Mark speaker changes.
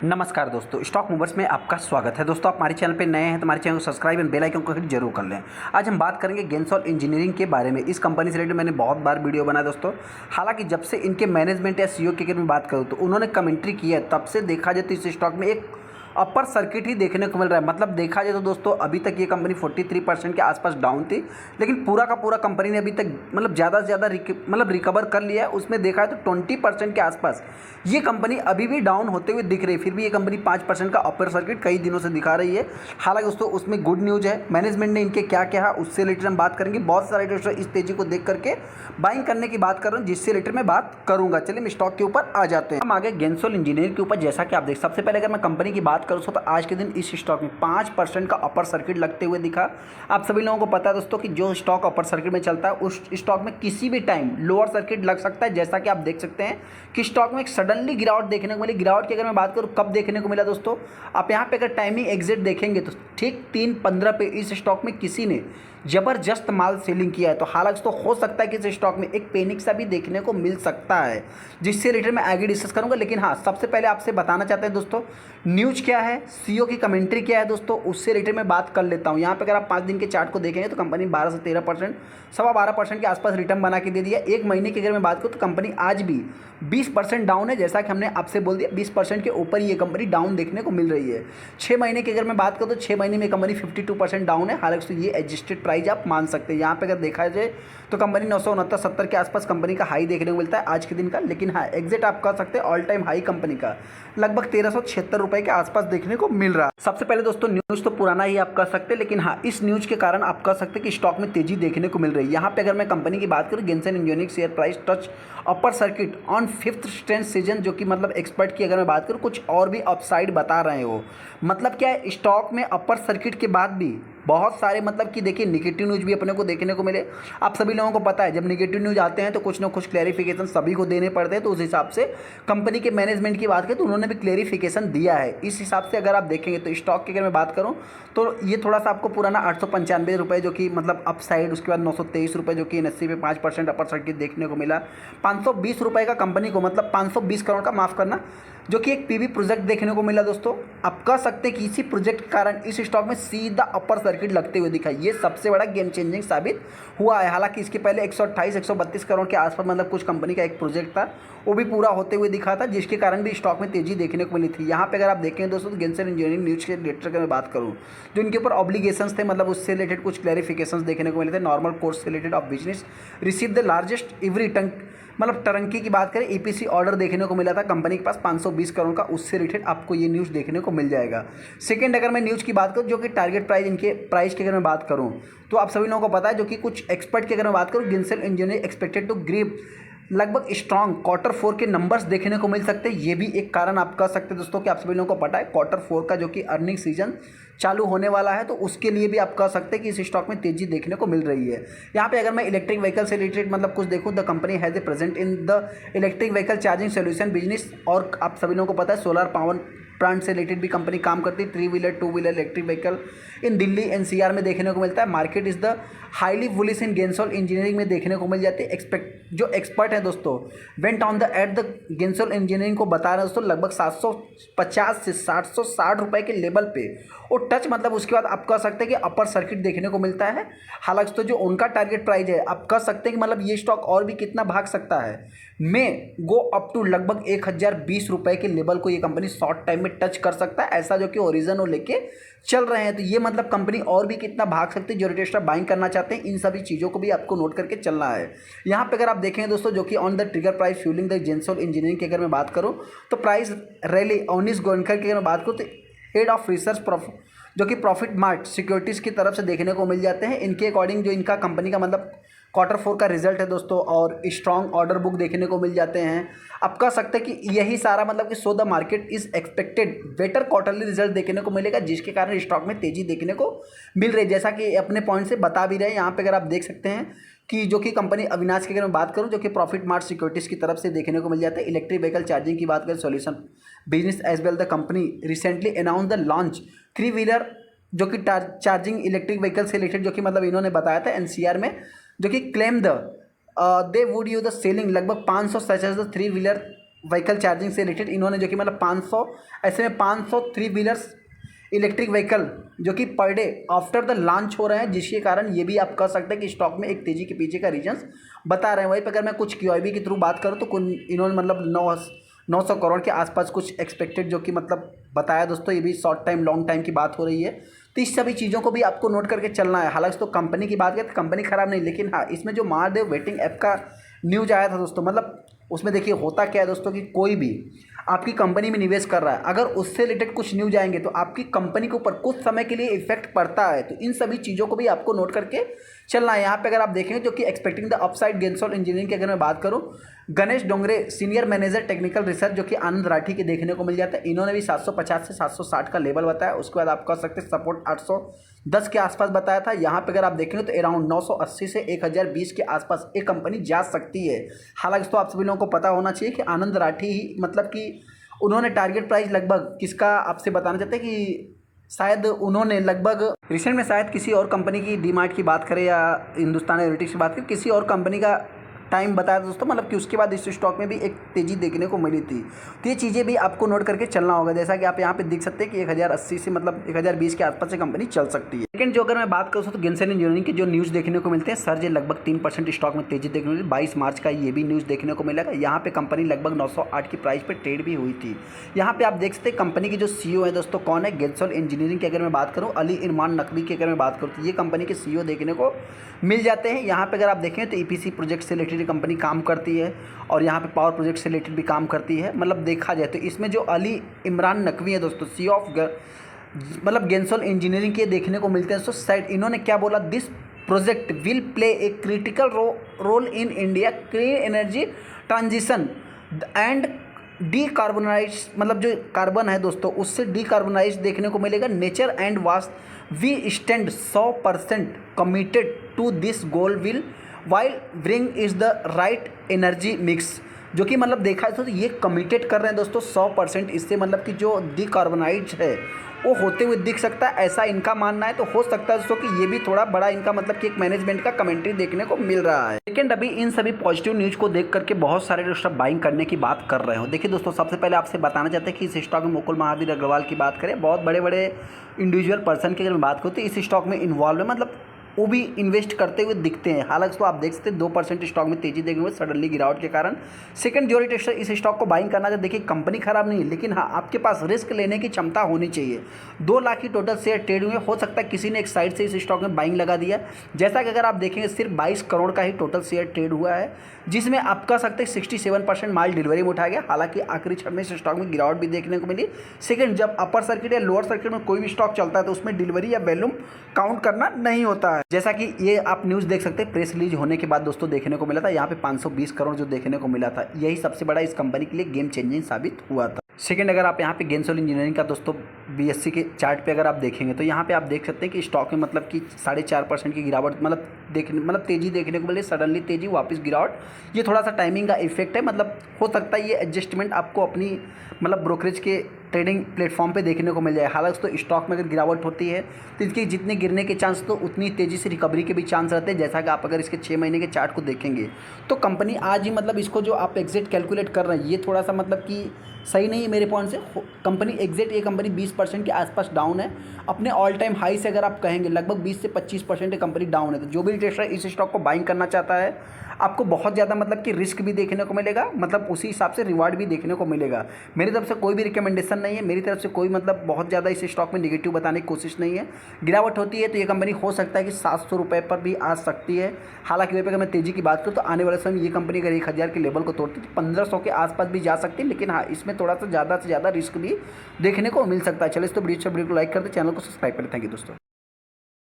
Speaker 1: नमस्कार दोस्तों, stock movers में आपका स्वागत है। दोस्तों, आप हमारे चैनल पे नए हैं तो हमारे चैनल को सब्सक्राइब एंड बेल आइकन को हिट जरूर कर लें। आज हम बात करेंगे गेंसोल इंजीनियरिंग के बारे में। इस कंपनी से रिलेटेड मैंने बहुत बार वीडियो बनाया दोस्तों। हालांकि जब से इनके मैनेजमेंट या सीईओ की अगर मैं बात करूँ तो उन्होंने कमेंट्री की है, तब से देखा जाए तो इस स्टॉक में एक अपर सर्किट ही देखने को मिल रहा है। मतलब देखा जाए तो दोस्तों अभी तक ये कंपनी 43% के आसपास डाउन थी, लेकिन पूरा का पूरा कंपनी ने अभी तक मतलब ज़्यादा से ज़्यादा रिकवर कर लिया है। उसमें देखा है तो 20% के आसपास ये कंपनी अभी भी डाउन होते हुए दिख रही है। फिर भी ये कंपनी 5% का अपर सर्किट कई दिनों से दिखा रही है। हालांकि दोस्तों उसमें गुड न्यूज़ है, मैनेजमेंट ने इनके क्या क्या है उससे रिलेटेड हम बात करेंगे। बहुत सारे दोस्तों इस तेजी को देख करके बाइंग करने की बात कर रहे हैं, जिससे रिलेटेड मैं बात करूंगा। चलिए हम स्टॉक के ऊपर आ जाते हैं। हम आगे गेंसोल इंजीनियरिंग के ऊपर जैसा कि आप देख, सबसे पहले अगर मैं कंपनी की बात करूँ तो आज के दिन इस स्टॉक में 5% का अपर सर्किट लगते हुए दिखा। आप सभी लोगों को पता है दोस्तों कि जो स्टॉक अपर सर्किट में चलता है उस स्टॉक में किसी भी टाइम लोअर सर्किट लग सकता है। जैसा कि आप देख सकते हैं कि स्टॉक में एक सडनली गिरावट देखने को मिली। गिरावट की अगर मैं बात करूं कब देखने को मिला दोस्तों, आप यहां पे अगर टाइमिंग एग्जिट देखेंगे तो ठीक 3:15 पे इस स्टॉक में किसी ने जबरदस्त माल सेलिंग किया है। तो हालांकि तो हो सकता है कि इस स्टॉक में एक पैनिक सा भी देखने को मिल सकता है, जिससे रिलेटेड मैं आगे डिस्कस करूंगा। लेकिन हाँ, सबसे पहले आपसे बताना चाहते हैं दोस्तों न्यूज़ क्या है, सीईओ की कमेंट्री क्या है दोस्तों, उससे रिलेटेड मैं बात कर लेता हूं। यहाँ पे अगर आप 5 दिन के चार्ट को देखेंगे तो कंपनी 12 से 13%, 12.25% के आसपास रिटर्न बना के दे दिया। एक महीने की अगर मैं बात करूँ तो कंपनी आज भी 20% डाउन है। जैसा कि हमने आपसे बोल दिया 20% के ऊपर ये कंपनी डाउन देखने को मिल रही है। 6 महीने की अगर मैं बात करूँ तो 6 महीने में कंपनी 52% डाउन है। हालांकि तो ये एडजस्टेड प्राइस आप मान सकते हैं। यहाँ पे अगर देखा जाए तो कंपनी 969-70 के आसपास कंपनी का हाई देखने को मिलता है आज के दिन का। लेकिन हाँ, एग्जिट आप कह सकते हैं ऑल टाइम हाई कंपनी का लगभग 1376 रुपये के आसपास देखने को मिल रहा है। सबसे पहले दोस्तों न्यूज़ तो पुराना ही आप कह सकते हैं, लेकिन हाँ इस न्यूज़ के कारण आप कह सकते हैं कि स्टॉक में तेजी देखने को मिल रही है। यहाँ पे अगर मैं कंपनी की बात करूँ, Gensol engineering share price touch upper circuit on 5th strength season, जो कि मतलब एक्सपर्ट की अगर मैं बात करूँ कुछ और भी अपसाइड बता रहे हो। मतलब क्या है, स्टॉक में अपर सर्किट के बाद भी बहुत सारे मतलब कि देखिए नेगेटिव न्यूज़ भी अपने को देखने को मिले। आप सभी लोगों को पता है जब नेगेटिव न्यूज़ आते हैं तो कुछ ना कुछ क्लैरिफिकेशन सभी को देने पड़ते हैं। तो उस हिसाब से कंपनी के मैनेजमेंट की बात करें तो उन्होंने भी क्लैरिफिकेशन दिया है। इस हिसाब से अगर आप देखेंगे तो स्टॉक की अगर मैं बात करूं तो ये थोड़ा सा आपको पुराना 895 रुपये जो कि मतलब अपसाइड, उसके बाद 923 रुपये जो कि एनएससी पे 5% अपर सर्किट देखने को मिला। 520 रुपये का कंपनी को मतलब 520 करोड़ का, माफ़ करना, जो कि एक पीवी प्रोजेक्ट देखने को मिला दोस्तों। आप कह सकते हैं कि इसी प्रोजेक्ट के कारण इस स्टॉक में सीधा अपर सर्किट लगते हुए दिखा। ये सबसे बड़ा गेम चेंजिंग साबित हुआ है। हालांकि इसके पहले 128-132 करोड़ के आसपास मतलब कुछ कंपनी का एक प्रोजेक्ट था, वो भी पूरा होते हुए दिखा था, जिसके कारण भी स्टॉक में तेजी देखने को मिली थी। यहाँ पे अगर आप देखें दोस्तों तो गेंसन इंजीनियरिंग न्यूज़ के रिलेटेड मैं बात करूँ जो इनके ऊपर ऑब्लिगेशंस थे, मतलब उससे रिलेटेड कुछ क्लैरिफिकेशंस देखने को मिले थे। नॉर्मल कोर्स से related of business receive the largest every मतलब टर्ंकी की बात करें ईपीसी ऑर्डर देखने को मिला था कंपनी के पास 520 करोड़ का, उससे रिलेटेड आपको ये न्यूज़ देखने को मिल जाएगा। सेकंड अगर मैं न्यूज़ की बात करूं जो कि टारगेट प्राइस, इनके प्राइस की अगर मैं बात करूं तो आप सभी लोगों को पता है, जो कि कुछ एक्सपर्ट की अगर मैं बात करूं, गेंसन इंजीनियरिंग एक्सपेक्टेड टू ग्रीप लगभग स्ट्रॉन्ग Q4 के नंबर्स देखने को मिल सकते हैं। ये भी एक कारण आप कह सकते हैं दोस्तों कि आप सभी लोगों को पता है Q4 का जो कि अर्निंग सीजन चालू होने वाला है, तो उसके लिए भी आप कह सकते हैं कि इस स्टॉक में तेजी देखने को मिल रही है। यहाँ पे अगर मैं इलेक्ट्रिक व्हीकल से रिलेटेड मतलब कुछ देखूँ, the company has a present in the electric vehicle charging solution business, और आप सभी लोगों को पता है सोलर पावर प्लांट से रिलेटेड भी कंपनी काम करती है। 3 wheeler 2 wheeler electric vehicle in Delhi NCR में देखने को मिलता है। Market is the highly bullish in Gensol engineering में देखने को मिल जाती है। जो एक्सपर्ट है दोस्तों went on the at the Gensol engineering को बता रहे हैं दोस्तों लगभग 750 से 760 रुपये के लेवल पे और टच, मतलब उसके बाद आप कह सकते हैं कि अपर सर्किट देखने को मिलता है। हालांकि तो जो उनका टारगेट प्राइस है आप कह सकते हैं कि मतलब ये स्टॉक और भी कितना भाग सकता है, में गो अप टू लगभग 1020 रुपये के लेवल को ये कंपनी शॉर्ट टाइम में टच कर सकता है, ऐसा जो कि ओरिजन वो लेके चल रहे हैं। तो ये मतलब कंपनी और भी कितना भाग सकती है। जो रिटेस्टर बाइंग करना चाहते हैं इन सभी चीज़ों को भी आपको नोट करके चलना है। यहाँ पे अगर आप देखें दोस्तों जो कि on the trigger price fuelling the Gensol engineering की अगर मैं बात करूँ तो प्राइस रैली अवनीश गोयनकर की अगर मैं बात करूँ तो हेड ऑफ रिसर्च जो कि प्रॉफिट मार्ट सिक्योरिटीज़ की तरफ से देखने को मिल जाते हैं। इनके अकॉर्डिंग जो इनका कंपनी का मतलब Q4 का रिजल्ट है दोस्तों, और स्ट्रॉन्ग ऑर्डर बुक देखने को मिल जाते हैं। आप कह सकते हैं कि यही सारा मतलब कि so the market is expected better quarterly result देखने को मिलेगा, जिसके कारण स्टॉक में तेजी देखने को मिल रही है। जैसा कि अपने पॉइंट से बता भी रहे हैं, यहाँ पे अगर आप देख सकते हैं कि जो कि कंपनी अविनाश की अगर मैं बात करूं जो कि प्रॉफिट मार्ट सिक्योरिटीज़ की तरफ से देखने को मिल जाता है। इलेक्ट्रिक व्हीकल चार्जिंग की बात करें solution business as well the company recently announce the launch 3 wheeler जो कि चार्जिंग इलेक्ट्रिक व्हीकल से रिलेटेड, जो कि मतलब इन्होंने बताया था एनसीआर में, जो कि claim the they would you the selling लगभग 500 such as the 3 wheeler vehicle charging से रिलेटेड इन्होंने जो कि मतलब 500 ऐसे में 500 थ्री व्हीलर्स इलेक्ट्रिक व्हीकल जो कि per day after the launch हो रहे हैं, जिसके कारण ये भी आप कह सकते हैं कि स्टॉक में एक तेज़ी के पीछे का रीजंस बता रहे हैं। वहीं पर अगर मैं कुछ QIB के थ्रू बात करूँ तो इन्होंने मतलब 900 करोड़ के आसपास कुछ एक्सपेक्टेड जो कि मतलब बताया दोस्तों। ये भी शॉर्ट टाइम लॉन्ग टाइम की बात हो रही है, तो इस सभी चीज़ों को भी आपको नोट करके चलना है। हालांकि तो कंपनी की बात करें तो कंपनी खराब नहीं, लेकिन हाँ इसमें जो महादेव वेटिंग ऐप का न्यूज आया था दोस्तों, मतलब उसमें देखिए होता क्या है दोस्तों कि कोई भी आपकी कंपनी में निवेश कर रहा है, अगर उससे रिलेटेड कुछ न्यूज आएंगे तो आपकी कंपनी के ऊपर कुछ समय के लिए इफेक्ट पड़ता है। तो इन सभी चीज़ों को भी आपको नोट करके चलना है। यहाँ पे अगर आप देखेंगे जो कि एक्सपेक्टिंग द अपसाइड गेंसोल इंजीनियरिंग की अगर मैं बात करूँ, Ganesh Dongre senior manager technical research जो कि आनंद राठी के देखने को मिल जाता है, इन्होंने भी 750 से 760 का लेवल बताया। उसके बाद आप कह सकते हैं सपोर्ट 810 के आसपास बताया था। यहाँ पे अगर आप देखेंगे तो अराउंड 980 से 1020 के आसपास एक कंपनी जा सकती है। हालांकि तो आप सभी लोगों को पता होना चाहिए कि आनंद राठी ही मतलब कि उन्होंने टारगेट प्राइस लगभग किसका आपसे बताना चाहते हैं कि शायद उन्होंने लगभग रिसेंट में शायद किसी और कंपनी की डीमार्ट की बात करें या हिंदुस्तान एरोनॉटिक्स की बात करें, किसी और कंपनी का टाइम बताया दोस्तों, मतलब कि उसके बाद इस स्टॉक में भी एक तेज़ी देखने को मिली थी। तो ये चीज़ें भी आपको नोट करके चलना होगा। जैसा कि आप यहाँ पे देख सकते हैं कि 1080 से मतलब 1020 के आसपास से कंपनी चल सकती है। लेकिन जो अगर मैं बात करूँ तो गेंसन इंजीनियरिंग के जो न्यूज़ देखने को मिलते हैं, सर्ज लगभग 3% स्टॉक में तेज़ी देखने को मिली। 22 मार्च का ये भी न्यूज़ देखने को मिलेगा। यहाँ पे कंपनी लगभग 908 की प्राइस पर ट्रेड भी हुई थी। यहाँ पे आप देख सकते हैं कंपनी की जो CEO है दोस्तों कौन है, गेंसन इंजीनियरिंग की अगर मैं बात करूँ, अली इरमान नकवी की अगर मैं बात करूँ तो ये कंपनी के CEO देखने को मिल जाते हैं। यहाँ पे अगर आप देखें तो EPC प्रोजेक्ट से रिलेटेड कंपनी काम करती है और यहाँ पे पावर प्रोजेक्ट से रिलेटेड भी काम करती है। मतलब देखा जाए तो इसमें जो अली इमरान नकवी है दोस्तों CEO ऑफ मतलब गेंसोल इंजीनियरिंग के देखने को मिलते हैं। सो साइड इन्होंने क्या बोला, this project will play a critical role in India clean energy transition and decarbonize, मतलब जो कार्बन है दोस्तों उससे डीकार्बोनाइज देखने को मिलेगा। Nature and vast we stand 100% committed to this goal will while bring is the right energy mix, जो कि मतलब देखा जाए तो ये कमिटेड कर रहे हैं दोस्तों 100%। इससे मतलब कि जो डीकार्बोनाइज है वो होते हुए दिख सकता है, ऐसा इनका मानना है। तो हो सकता है दोस्तों कि ये भी थोड़ा बड़ा इनका मतलब कि एक मैनेजमेंट का कमेंट्री देखने को मिल रहा है। लेकिन अभी इन सभी पॉजिटिव न्यूज़ को देख करके बहुत सारे दोस्तों बाइंग करने की बात कर रहे हो। देखिए दोस्तों सबसे पहले आपसे बताना चाहते हैं कि इस स्टॉक में मुकुल महावीर अग्रवाल की बात करें, बहुत बड़े बड़े इंडिविजुअल पर्सन की अगर मैं बात करूँ तो इस स्टॉक में इन्वॉल्व है, मतलब वो भी इन्वेस्ट करते हुए दिखते हैं। हालांकि तो आप देख सकते हैं 2% स्टॉक में तेजी देखने में सडनली गिरावट के कारण सेकंड ज्योरी टेस्टर इस स्टॉक को बाइंग करना चाहिए। देखिए कंपनी खराब नहीं है, लेकिन हाँ आपके पास रिस्क लेने की क्षमता होनी चाहिए। 2 लाख की टोटल शेयर ट्रेड हुए, हो सकता है किसी ने एक साइड से इस स्टॉक में बाइंग लगा दिया। जैसा कि अगर आप देखेंगे सिर्फ 22 करोड़ का ही टोटल शेयर ट्रेड हुआ है, जिसमें आप कह सकते हैं 67% माल डिलीवरी में उठाया गया। हालांकि आखिरी क्षण में इस स्टॉक में गिरावट भी देखने को मिली। सेकंड, जब अपर सर्किट या लोअर सर्किट में कोई भी स्टॉक चलता है तो उसमें डिलीवरी या वॉल्यूम काउंट करना नहीं होता है। जैसा कि ये आप न्यूज़ देख सकते हैं प्रेस रिलीज होने के बाद दोस्तों देखने को मिला था, यहाँ पे 520 करोड़ जो देखने को मिला था, यही सबसे बड़ा इस कंपनी के लिए गेम चेंजिंग साबित हुआ था। सेकंड, अगर आप यहाँ पे गेंसोल इंजीनियरिंग का दोस्तों BSE के चार्ट पे अगर आप देखेंगे तो यहाँ पे आप देख सकते हैं कि स्टॉक में मतलब कि 4.5% की गिरावट मतलब तेज़ी देखने को मिली, सडनली तेज़ी वापस गिरावट। ये थोड़ा सा टाइमिंग का इफेक्ट है, मतलब हो सकता है ये एडजस्टमेंट आपको अपनी मतलब ब्रोकरेज के ट्रेडिंग प्लेटफॉर्म पे देखने को मिल जाए। हालांकि तो स्टॉक में अगर गिरावट होती है तो इसके जितने गिरने के चांस तो उतनी तेज़ी से रिकवरी के भी चांस रहते हैं। जैसा कि आप अगर इसके 6 महीने के चार्ट को देखेंगे तो कंपनी आज ही मतलब इसको जो आप एग्जिट कैलकुलेट कर रहे हैं ये थोड़ा सा मतलब कि सही नहीं है मेरे पॉइंट से। कंपनी एग्जिट ये कंपनी 20% के आसपास डाउन है, अपने ऑल टाइम हाई से अगर आप कहेंगे लगभग 20 से 25% कंपनी डाउन है। तो जो भी ट्रेडर इस स्टॉक को बाइंग करना चाहता है आपको बहुत ज़्यादा मतलब कि रिस्क भी देखने को मिलेगा, मतलब उसी हिसाब से रिवार्ड भी देखने को मिलेगा। मेरी तरफ से कोई भी रिकमेंडेशन नहीं है, मेरी तरफ से कोई मतलब बहुत ज़्यादा इस स्टॉक में नेगेटिव बताने की कोशिश नहीं है। गिरावट होती है तो ये कंपनी हो सकता है कि 700 रुपये पर भी आ सकती है। हालांकि वहीं पर अगर मैं तेज़ी की बात करूँ तो आने वाले समय ये कंपनी अगर 1000 के लेवल को तोड़ती तो 1500 के आसपास भी जा सकती है। लेकिन हाँ इसमें थोड़ा सा ज़्यादा से ज़्यादा रिस्क भी देखने को मिल सकता है। चलिए इस तो वीडियो को लाइक करते, चैनल को सब्सक्राइब करें। थैंक यू दोस्तों।